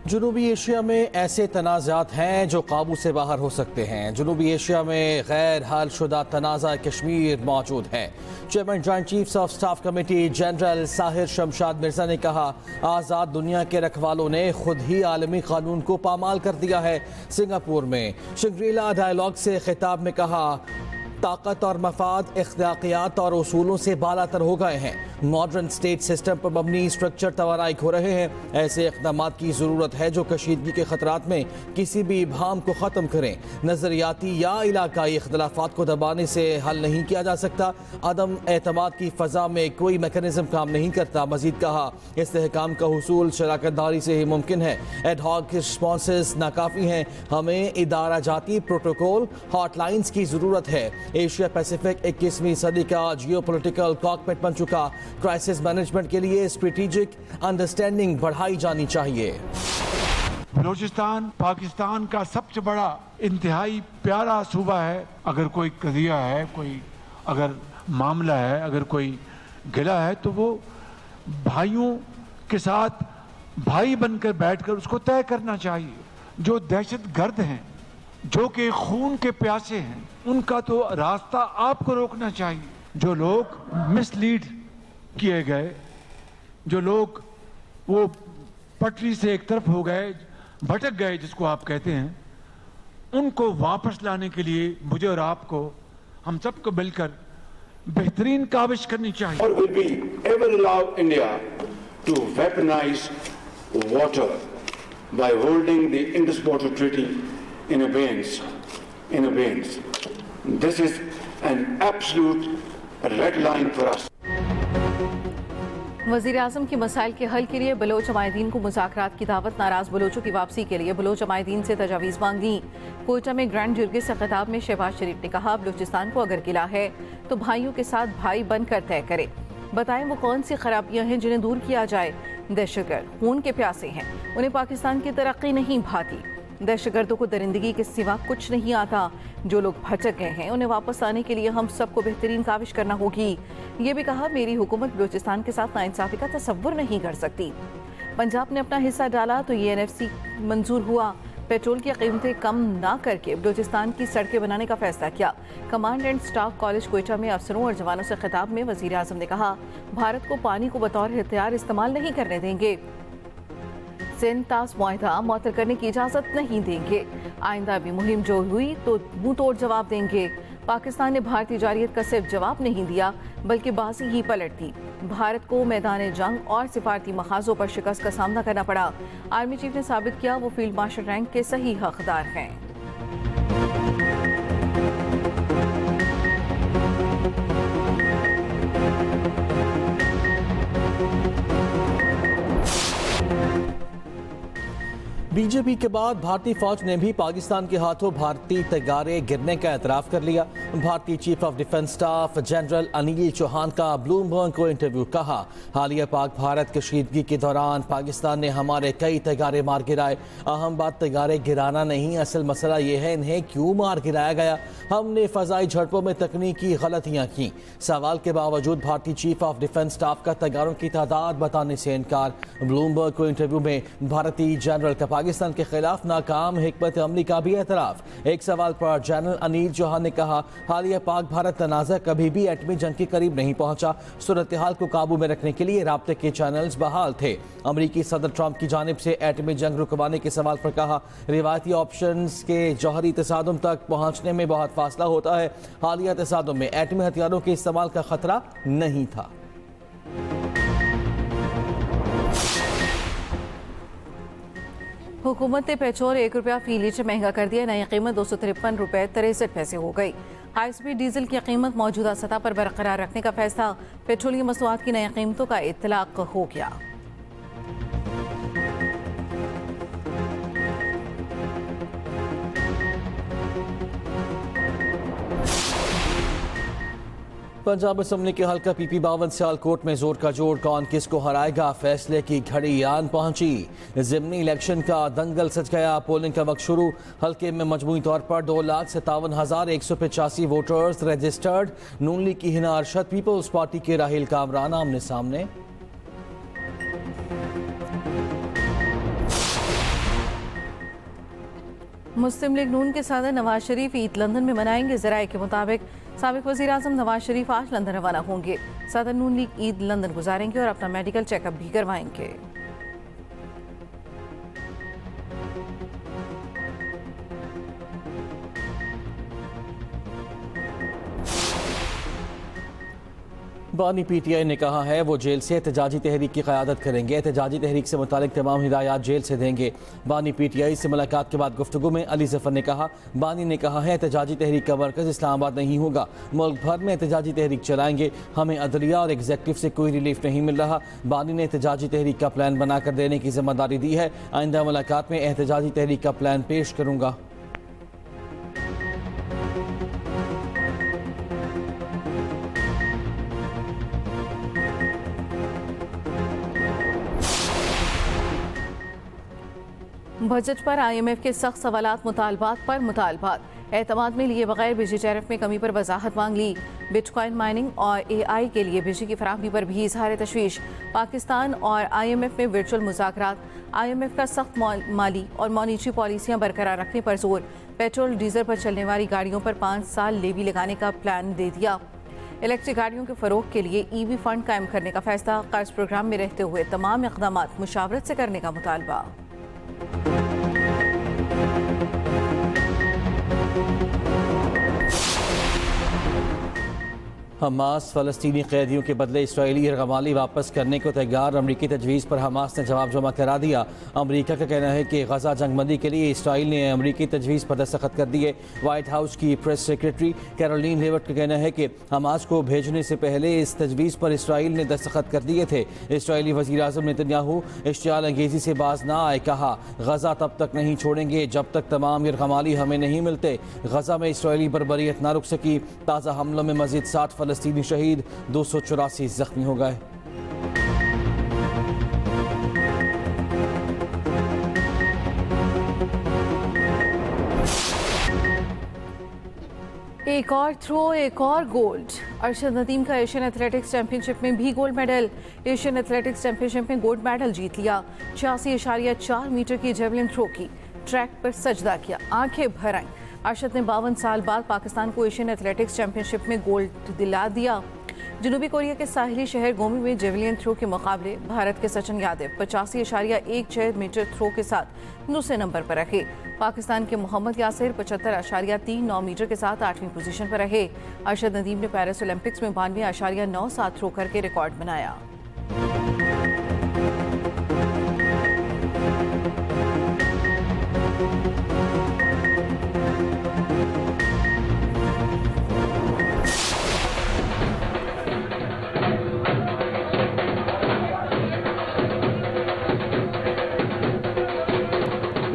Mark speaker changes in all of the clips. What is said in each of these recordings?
Speaker 1: जनूबी एशिया में ऐसे तनाज़ात हैं जो काबू से बाहर हो सकते हैं। जनूबी एशिया में गैर हल शुदा तनाज़ा कश्मीर मौजूद है। Chairman joint chiefs of staff committee general Sahir Shamshad Mirza ने कहा, आज़ाद दुनिया के रखवालों ने खुद ही आलमी कानून को पामाल कर दिया है। सिंगापुर में शंग्रीला डायलॉग से खिताब में कहा, ताकत और मफाद इख्तियारियात और उसूलों से बालातर हो गए हैं। मॉडर्न स्टेट सिस्टम पर मबनी स्ट्रक्चर तवाराइक हो रहे हैं। ऐसे इक़दामात की ज़रूरत है जो कशीदगी के ख़तरात में किसी भी इबहाम को ख़त्म करें। नज़रियाती या इलाकाई इख्तलाफात को दबाने से हल नहीं किया जा सकता। अदम एतमाद की फ़ज़ा में कोई मैकेनिज़्म काम नहीं करता। मज़ीद कहा, इस्तेहकाम का हुसूल शराकत दारी से ही मुमकिन है। एडहॉक रिस्पॉन्सेस नाकाफ़ी हैं। हमें इदारा जाती प्रोटोकॉल हॉटलाइंस की ज़रूरत है। एशिया पैसिफिक 21वीं सदी का जियो पोलिटिकल कॉकपिट बन चुका। क्राइसिस मैनेजमेंट के लिए स्ट्रेटेजिक अंडरस्टैंडिंग बढ़ाई जानी चाहिए।
Speaker 2: बलूचिस्तान पाकिस्तान का सबसे बड़ा इंतहाई प्यारा सूबा है। अगर कोई कदिया है, कोई अगर मामला है, अगर कोई गिला है, तो वो भाइयों के साथ भाई बनकर बैठकर उसको तय करना चाहिए। जो दहशतगर्द हैं, जो कि खून के प्यासे हैं, उनका तो रास्ता आपको रोकना चाहिए। जो लोग मिसलीड किए गए, जो लोग वो पटरी से एक तरफ हो गए, भटक गए जिसको आप कहते हैं, उनको वापस लाने के लिए मुझे और आपको, हम सबको मिलकर बेहतरीन काविश करनी चाहिए।
Speaker 3: Or will we ever allow India to weaponize water by holding the Indus Water Treaty in abeyance? This is an absolute red line for us.
Speaker 4: वज़ीर आज़म के मसाइल के हल के लिए बलोच अमायदीन को मुज़ाकरात की दावत। नाराज़ बलोचों की वापसी के लिए बलोच अमायदीन से तजावीज़ मांगी। कोयटा में ग्रैंड जुर्गे से खिताब में शहबाज शरीफ ने कहा, बलूचिस्तान को अगर गिला है तो भाइयों के साथ भाई बनकर तय करे। बताएं वो कौन सी खराबियां हैं जिन्हें दूर किया जाए। दहशतगर्द खून के प्यासे हैं, उन्हें पाकिस्तान की तरक्की नहीं भाती। दहशतगर्दों को दरिंदगी के सिवा कुछ नहीं आता। जो लोग भटक गए हैं उन्हें वापस आने के लिए हम सबको बेहतरीन काविश करना होगी। ये भी कहा, मेरी हुकूमत बलूचिस्तान के साथ नाइंसाफी का तसव्वुर नहीं कर सकती। पंजाब ने अपना हिस्सा डाला तो ये NFC मंजूर हुआ। पेट्रोल की कीमतें कम ना करके बलूचिस्तान की सड़कें बनाने का फैसला किया। Command and staff college Quetta में अफसरों और जवानों से खिताब में वज़ीर आज़म ने कहा, भारत को पानी को बतौर हथियार इस्तेमाल नहीं करने देंगे। सेंतास मुआहदा मुअत्तल करने की इजाज़त नहीं देंगे। आइंदा भी मुहिम जो हुई तो मुंह तोड़ जवाब देंगे। पाकिस्तान ने भारतीय जारियत का सिर्फ जवाब नहीं दिया बल्कि बाजी ही पलट दी। भारत को मैदान जंग और सिफारती मखाज़ों पर शिकस्त का सामना करना पड़ा। आर्मी चीफ ने साबित किया वो फील्ड मार्शल रैंक के सही हकदार हैं।
Speaker 1: बीजेपी के बाद भारतीय फौज ने भी पाकिस्तान के हाथों भारतीय तैयारे गिरने का एतराफ़ कर लिया। भारतीय chief of defence staff general Anil Chauhan का ब्लूमबर्ग को इंटरव्यू। कहा, हालिया पाक भारत कशीदगी के दौरान पाकिस्तान ने हमारे कई तैयारे मार गिराए। अहम बात तैयारे गिराना नहीं, असल मसला ये है इन्हें क्यों मार गिराया गया। हमने फ़ज़ाई झड़पों में तकनीकी गलतियाँ की। सवाल के बावजूद भारतीय चीफ ऑफ डिफेंस स्टाफ का तैयारों की तादाद बताने से इनकार। ब्लूमबर्ग को इंटरव्यू में भारतीय जनरल का पाकिस्तान के खिलाफ नाकाम हिकमत अमली का भी एतराफ़। एक सवाल पर जनरल अनिल चौहान ने कहा, हालिया पाक भारत तनाज़ा कभी भी एटमी जंग के करीब नहीं पहुंचा। सूरत हाल को काबू में रखने के लिए राब्ते के चैनल्स बहाल थे। अमरीकी सदर ट्रंप की जानिब से एटमी जंग रुकवाने के सवाल पर कहा, रिवायती ऑप्शंस के जौहरी तसादुम तक पहुंचने में बहुत फासला होता है। हालिया तसादुम में एटमी हथियारों के इस्तेमाल का खतरा नहीं था।
Speaker 4: हुकूमत ने पेट्रोल 1 रुपया फी लीटर महंगा कर दिया। नई कीमत 253 रुपये 63 पैसे हो गई। हाई स्पीड डीजल की कीमत मौजूदा सतह पर बरकरार रखने का फैसला। पेट्रोलियम मसनूआत की नई कीमतों का इत्तलाक हो गया।
Speaker 1: पंजाब असम्बली के हल्का PP 52 सियालकोट में जोर का जोर, कौन किसको हराएगा, फैसले की घड़ी आन पहुंची। ज़िमनी इलेक्शन का दंगल सज गया। पोलिंग का वक्त शुरू। हल्के में मजमूई तौर पर 2,57,185 वोटर्स रजिस्टर्ड। नून लीग की हिना अरशद, पीपल्स पार्टी के राहिल कामरान आमने सामने।
Speaker 4: मुस्लिम लीग नून के सदर नवाज शरीफ ईद लंदन में मनाएंगे। ज़राए के मुताबिक साबिक वज़ीर आज़म नवाज शरीफ आज लंदन रवाना होंगे। सदर नून लीग ईद लंदन गुजारेंगे और अपना मेडिकल चेकअप भी करवाएंगे।
Speaker 1: बानी पीटीआई ने कहा है वो जेल से एहतजाजी तहरीक की क़यादत करेंगे। एहतजाजी तहरीक से मुतालिक तमाम हिदायत जेल से देंगे। बानी पीटीआई से मुलाकात के बाद गुफ्तगू में अली ज़फ़र ने कहा, बानी ने कहा है एहतजाजी तहरीक का मरकज़ इस्लामाबाद नहीं होगा, मुल्क भर में एहतजाजी तहरीक चलाएंगे। हमें अदलिया और एग्जेक्टिव से कोई रिलीफ नहीं मिल रहा। बानी ने एहतजाजी तहरीक का प्लान बनाकर देने की जिम्मेदारी दी है। आइंदा मुलाकात में एहतजाजी तहरीक का प्लान पेश करूँगा।
Speaker 4: बजट पर IMF के सख्त सवालात मुतालबात पर मुतालबात। एतमाद में लिए बगैर बिजली टैरिफ में कमी पर वजाहत मांग ली। बिटकॉइन माइनिंग और AI के लिए बिजली की फराहमी पर भी इजहार तशवीश। पाकिस्तान और IMF में वर्चुअल मुज़ाकरात। IMF का सख्त माली और मॉनिटरी पॉलिसियाँ बरकरार रखने पर जोर। पेट्रोल डीजल पर चलने वाली गाड़ियों पर 5 साल लेवी लगाने का प्लान दे दिया। इलेक्ट्रिक गाड़ियों के फरोग के लिए EV फंड कायम करने का फैसला। कर्ज प्रोग्राम में रहते हुए तमाम इक़दाम मुशावरत से करने का मुतालबा।
Speaker 1: हमास फ़लस्तीनी कैदियों के बदले इसराइली यरगमाली वापस करने को तैयार। अमरीकी तजवीज़ पर हमास ने जवाब जमा करा दिया। अमरीका का कहना है कि गजा जंगबंदी के लिए इसराइल ने अमरीकी तजवीज़ पर दस्तखत कर दिए। वाइट हाउस की प्रेस सेक्रेटरी कैरोलिन लेविट का कहना है कि हमास को भेजने से पहले इस तजवीज़ पर इसराइल ने दस्तखत कर दिए थे। इसराइली वज़ीर आज़म नेतन्याहू इश्तियाल अंगेज़ी से बाज ना आए। कहा, गजा तब तक नहीं छोड़ेंगे जब तक तमाम यरगमाली हमें नहीं मिलते। गजा में इसराइली बर्बरियत ना रुक सकी। ताज़ा हमलों में मज़ीद 60 फ़लस्तीनी शहीद, 284 जख्मी हो गए।
Speaker 4: एक और थ्रो, एक और गोल्ड। अरशद नदीम का एशियन एथलेटिक्स चैंपियनशिप में भी gold medal. Asian athletics championship में गोल्ड मेडल जीत लिया। 86.4 मीटर की जेवलिन थ्रो की ट्रैक पर सजदा किया, आंखें भर आईं। अरशद ने 52 साल बाद पाकिस्तान को एशियन एथलेटिक्स चैंपियनशिप में गोल्ड दिला दिया। जनूबी कोरिया के साहिली शहर गोमी में जेवलिन थ्रो के मुकाबले भारत के सचिन यादव 85.16 मीटर थ्रो के साथ दूसरे नंबर पर रहे। पाकिस्तान के मोहम्मद यासिर 75.39 मीटर के साथ 8वीं पोजीशन पर रहे। अरशद नदीम ने पेरिस ओलंपिक्स में 92.97 थ्रो करके रिकॉर्ड बनाया।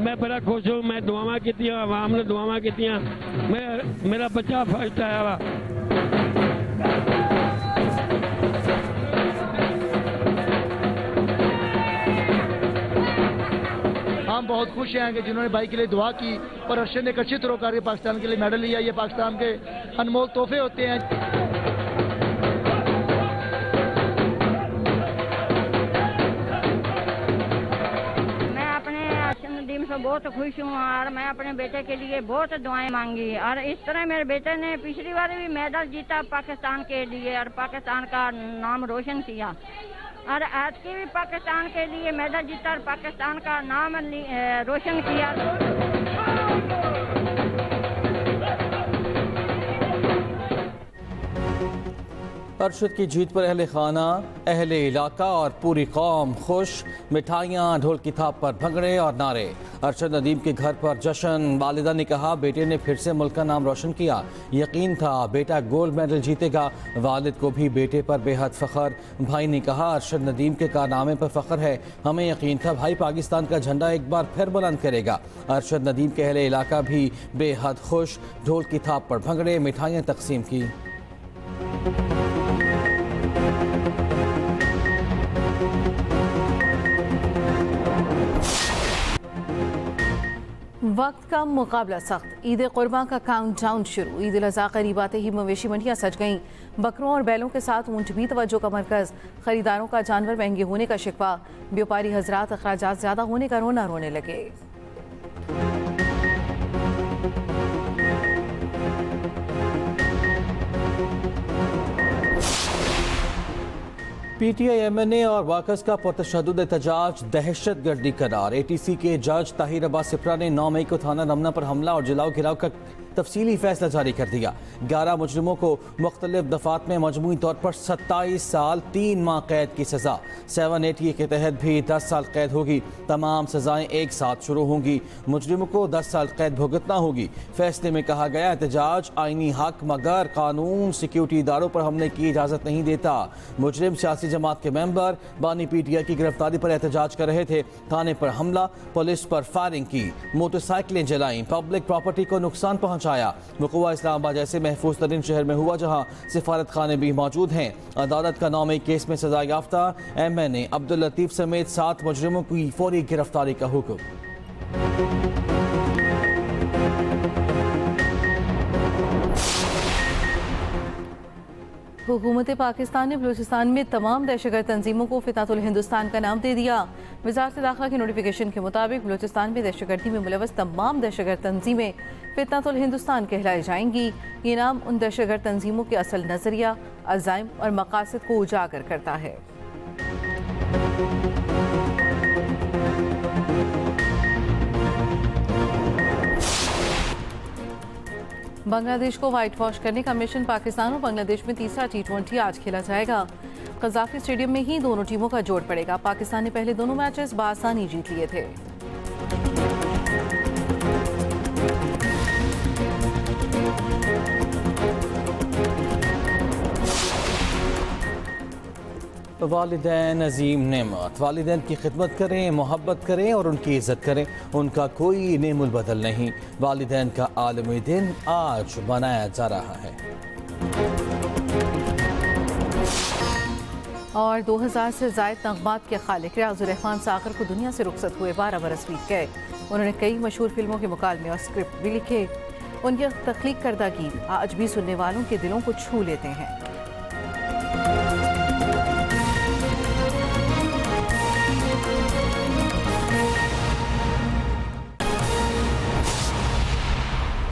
Speaker 5: मैं बड़ा खुश हूँ। मैं दुआवां कीतियां, आवाम ने दुआवां कीतियां। मेरा बच्चा फर्स्ट आया वा।
Speaker 6: हम बहुत खुश हैं कि जिन्होंने भाई के लिए दुआ की और अरशद ने एक अच्छी थ्रो करके पाकिस्तान के लिए मेडल लिया। ये पाकिस्तान के अनमोल तोहफे होते हैं।
Speaker 7: बहुत खुश हूँ और मैं अपने बेटे के लिए बहुत दुआएं मांगी और इस तरह मेरे बेटे ने पिछली बार भी मेडल जीता पाकिस्तान के लिए और पाकिस्तान का नाम रोशन किया और आज की भी पाकिस्तान के लिए मेडल जीता और पाकिस्तान का नाम रोशन किया।
Speaker 1: अरशद की जीत पर अहले खाना, अहले इलाका और पूरी कौम खुश। मिठाइयाँ, ढोल की थाप पर भंगड़े और नारे। अरशद नदीम के घर पर जश्न। वालिदा ने कहा, बेटे ने फिर से मुल्क का नाम रोशन किया। यकीन था बेटा गोल्ड मेडल जीतेगा। वालिद को भी बेटे पर बेहद फ़ख्र। भाई ने कहा, अरशद नदीम के कारनामे पर फ़ख्र है। हमें यकीन था भाई पाकिस्तान का झंडा एक बार फिर बुलंद करेगा। अरशद नदीम के अहले इलाका भी बेहद खुश। ढोल की थाप पर भंगड़े, मिठाइयाँ तकसीम की।
Speaker 4: वक्त का मुकाबला सख्त। ईद कुर्बान का काउंटडाउन शुरू। ईद उल अज़हा करीब आते ही मवेशी मंडियाँ सज गईं। बकरों और बैलों के साथ ऊंट भी तवज्जो का मरकज़। खरीदारों का जानवर महंगे होने का शिकवा। व्यापारी हजरात अखराजात ज़्यादा होने का रोना रोने लगे।
Speaker 1: PTI MNA और वर्कर्स का पुरतशद्दुद एहतजाज दहशत गर्दी करार। ATC के जज ताहिर अब्बास सिप्रा ने 9 मई को थाना रमना पर हमला और जलाओ गिराव का तफसीली फैसला जारी कर दिया। 11 मुजरिमों को मुख्तलिफ दफात में मजमूई तौर पर 27 साल 3 माह कैद की सजा। 780 के तहत भी 10 साल कैद होगी। तमाम सजाएं एक साथ शुरू होंगी। मुजरिमों को 10 साल कैद भुगतना होगी। फैसले में कहा गया एहतजाज आईनी हक मगर कानून सिक्योरिटी इदारों पर हमले की इजाज़त नहीं देता। मुजरिम सियासी जमात के मेंबर बानी PTI की गिरफ्तारी पर एहतजाज कर रहे थे। थाने पर हमला, पुलिस पर फायरिंग की, मोटरसाइकिलें जलाई, पब्लिक प्रॉपर्टी को नुकसान पहुंचाया। वक़ुआ इस्लामाबाद जैसे महफूज तरीन शहर में हुआ जहां सिफारत खाने भी मौजूद हैं। अदालत का 9 मई केस में सजा याफ्ता MNA अब्दुल लतीफ समेत 7 मुजरिमों की फौरी गिरफ्तारी का हुक्म।
Speaker 4: हुकूमत पाकिस्तान ने बलूचिस्तान में तमाम दहशतगर्द तंजीमों को फितनतुल हिंदुस्तान का नाम दे दिया। वज़ारत दाखिला के नोटिफिकेशन के मुताबिक बलूचिस्तान में दहशतगर्दी में मुलव्वस तमाम दहशतगर्द तंजीमें फितनतुल हिंदुस्तान कहलाई जाएंगी। ये नाम उन दहशतगर्द तंजीमों के असल नज़रिया, अज़ाइम और मकासद को उजागर करता है। बांग्लादेश को व्हाइट वॉश करने का मिशन। पाकिस्तान और बांग्लादेश में तीसरा T20 आज खेला जाएगा। कज़ाफी स्टेडियम में ही दोनों टीमों का जोड़ पड़ेगा। पाकिस्तान ने पहले दोनों मैचेस बआसानी जीत लिए थे।
Speaker 1: वालिदैन अजीम नेमत। वालिदैन की खिदमत करें, मोहब्बत करें और उनकी इज़्ज़त करें। उनका कोई नेमुल बदल नहीं। वालिदैन का आलमी दिन आज मनाया जा रहा है।
Speaker 4: और 2000 से ज़ायद नग़मात के खालिक रियाज़ुर रहमान सागर को दुनिया से रुखसत हुए 12 बरस बीत गए। उन्होंने कई मशहूर फिल्मों के मुकालमे और स्क्रिप्ट भी लिखे। उनकी तख्लीक करदा गीत आज भी सुनने वालों के दिलों को छू लेते हैं।